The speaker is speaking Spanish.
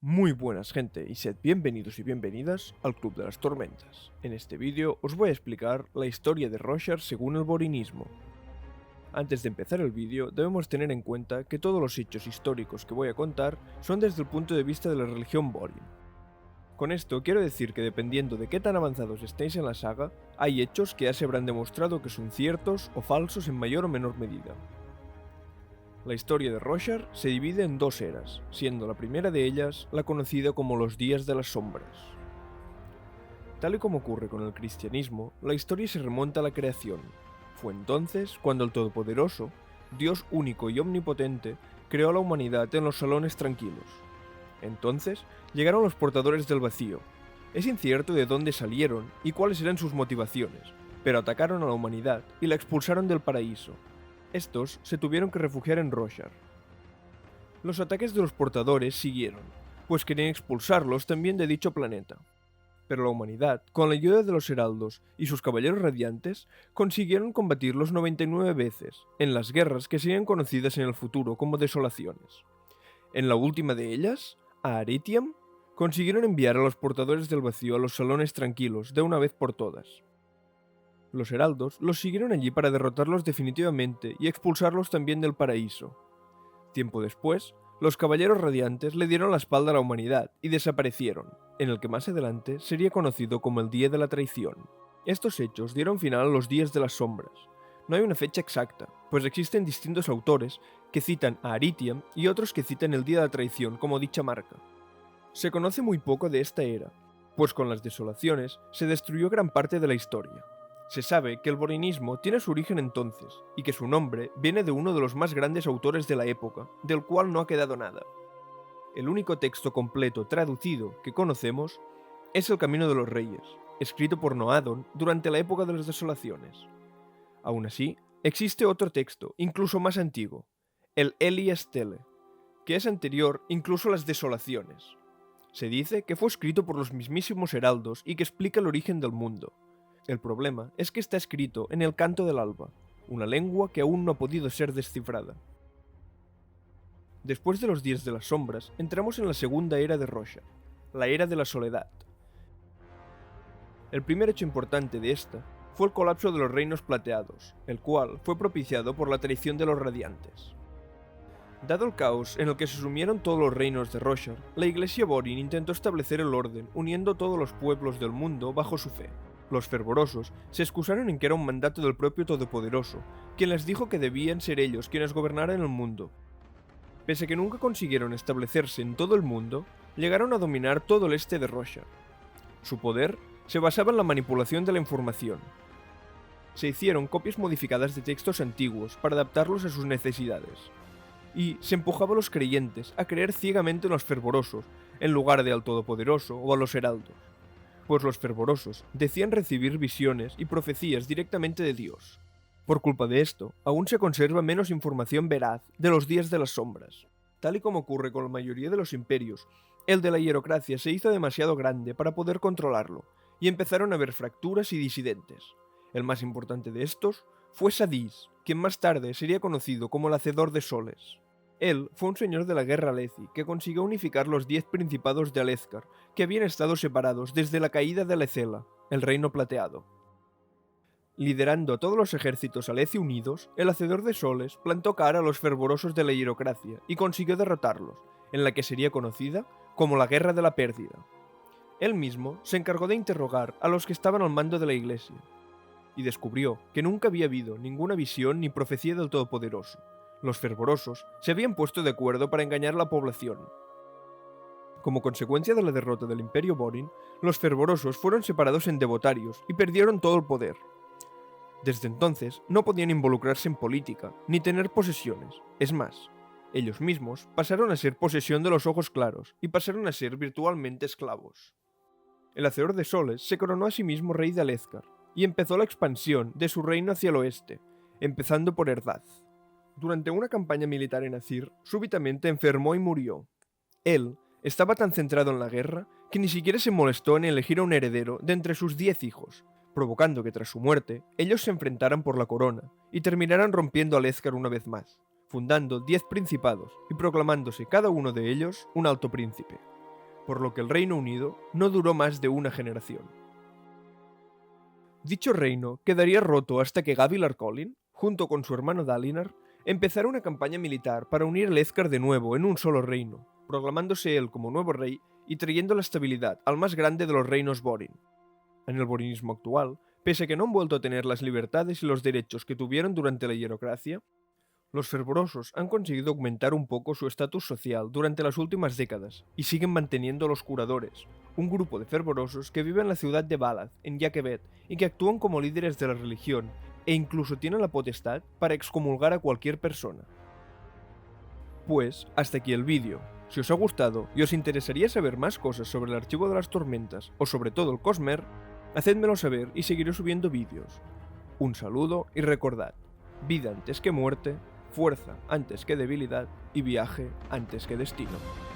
Muy buenas gente y sed bienvenidos y bienvenidas al Club de las Tormentas. En este vídeo os voy a explicar la historia de Roshar según el borinismo. Antes de empezar el vídeo debemos tener en cuenta que todos los hechos históricos que voy a contar son desde el punto de vista de la religión Borin. Con esto quiero decir que dependiendo de qué tan avanzados estéis en la saga, hay hechos que ya se habrán demostrado que son ciertos o falsos en mayor o menor medida. La historia de Roshar se divide en dos eras, siendo la primera de ellas la conocida como los Días de las Sombras. Tal y como ocurre con el cristianismo, la historia se remonta a la creación. Fue entonces cuando el Todopoderoso, Dios único y omnipotente, creó a la humanidad en los salones tranquilos. Entonces llegaron los portadores del vacío. Es incierto de dónde salieron y cuáles eran sus motivaciones, pero atacaron a la humanidad y la expulsaron del paraíso. Estos se tuvieron que refugiar en Roshar. Los ataques de los portadores siguieron, pues querían expulsarlos también de dicho planeta. Pero la humanidad, con la ayuda de los heraldos y sus caballeros radiantes, consiguieron combatirlos 99 veces, en las guerras que serían conocidas en el futuro como desolaciones. En la última de ellas, a Aritiam, consiguieron enviar a los portadores del vacío a los salones tranquilos de una vez por todas. Los heraldos los siguieron allí para derrotarlos definitivamente y expulsarlos también del paraíso. Tiempo después, los caballeros radiantes le dieron la espalda a la humanidad y desaparecieron, en el que más adelante sería conocido como el Día de la Traición. Estos hechos dieron final a los Días de las Sombras. No hay una fecha exacta, pues existen distintos autores que citan a Aritiam y otros que citan el Día de la Traición como dicha marca. Se conoce muy poco de esta era, pues con las desolaciones se destruyó gran parte de la historia. Se sabe que el borinismo tiene su origen entonces, y que su nombre viene de uno de los más grandes autores de la época, del cual no ha quedado nada. El único texto completo traducido que conocemos es El Camino de los Reyes, escrito por Noadon durante la época de las desolaciones. Aún así, existe otro texto, incluso más antiguo, el Eli Estele, que es anterior incluso a las desolaciones. Se dice que fue escrito por los mismísimos heraldos y que explica el origen del mundo. El problema es que está escrito en el canto del alba, una lengua que aún no ha podido ser descifrada. Después de los Días de las Sombras, entramos en la segunda era de Roshar, la era de la soledad. El primer hecho importante de esta fue el colapso de los Reinos Plateados, el cual fue propiciado por la traición de los Radiantes. Dado el caos en el que se sumieron todos los reinos de Roshar, la Iglesia Borin intentó establecer el orden uniendo todos los pueblos del mundo bajo su fe. Los fervorosos se excusaron en que era un mandato del propio Todopoderoso, quien les dijo que debían ser ellos quienes gobernaran el mundo. Pese a que nunca consiguieron establecerse en todo el mundo, llegaron a dominar todo el este de Roshar. Su poder se basaba en la manipulación de la información. Se hicieron copias modificadas de textos antiguos para adaptarlos a sus necesidades. Y se empujaba a los creyentes a creer ciegamente en los fervorosos, en lugar de al Todopoderoso o a los heraldos. Pues los fervorosos decían recibir visiones y profecías directamente de Dios. Por culpa de esto, aún se conserva menos información veraz de los Días de las Sombras. Tal y como ocurre con la mayoría de los imperios, el de la hierocracia se hizo demasiado grande para poder controlarlo, y empezaron a haber fracturas y disidentes. El más importante de estos fue Sadis, quien más tarde sería conocido como el Hacedor de Soles. Él fue un señor de la guerra Alezi que consiguió unificar los 10 principados de Alethkar, que habían estado separados desde la caída de Alecela, el Reino Plateado. Liderando a todos los ejércitos Alezi unidos, el Hacedor de Soles plantó cara a los fervorosos de la hierocracia y consiguió derrotarlos, en la que sería conocida como la Guerra de la Pérdida. Él mismo se encargó de interrogar a los que estaban al mando de la Iglesia, y descubrió que nunca había habido ninguna visión ni profecía del Todopoderoso. Los fervorosos se habían puesto de acuerdo para engañar a la población. Como consecuencia de la derrota del Imperio Borin, los fervorosos fueron separados en devotarios y perdieron todo el poder. Desde entonces no podían involucrarse en política, ni tener posesiones. Es más, ellos mismos pasaron a ser posesión de los Ojos Claros y pasaron a ser virtualmente esclavos. El Hacedor de Soles se coronó a sí mismo rey de Alethkar y empezó la expansión de su reino hacia el oeste, empezando por Erdaz. Durante una campaña militar en Azir, súbitamente enfermó y murió. Él estaba tan centrado en la guerra que ni siquiera se molestó en elegir a un heredero de entre sus 10 hijos, provocando que tras su muerte ellos se enfrentaran por la corona y terminaran rompiendo Alethkar una vez más, fundando 10 principados y proclamándose cada uno de ellos un alto príncipe. por lo que el Reino Unido no duró más de una generación. Dicho reino quedaría roto hasta que Gavilar Collin, junto con su hermano Dalinar, empezara una campaña militar para unir el Edgard de nuevo en un solo reino, proclamándose él como nuevo rey y trayendo la estabilidad al más grande de los reinos Borin. En el borinismo actual, pese a que no han vuelto a tener las libertades y los derechos que tuvieron durante la hierocracia, los fervorosos han conseguido aumentar un poco su estatus social durante las últimas décadas y siguen manteniendo los curadores, un grupo de fervorosos que vive en la ciudad de Balad, en Yakebet, y que actúan como líderes de la religión e incluso tienen la potestad para excomulgar a cualquier persona. Pues, hasta aquí el vídeo. Si os ha gustado y os interesaría saber más cosas sobre el Archivo de las Tormentas o sobre todo el Cosmere, hacedmelo saber y seguiré subiendo vídeos. Un saludo y recordad, vida antes que muerte, fuerza antes que debilidad y viaje antes que destino.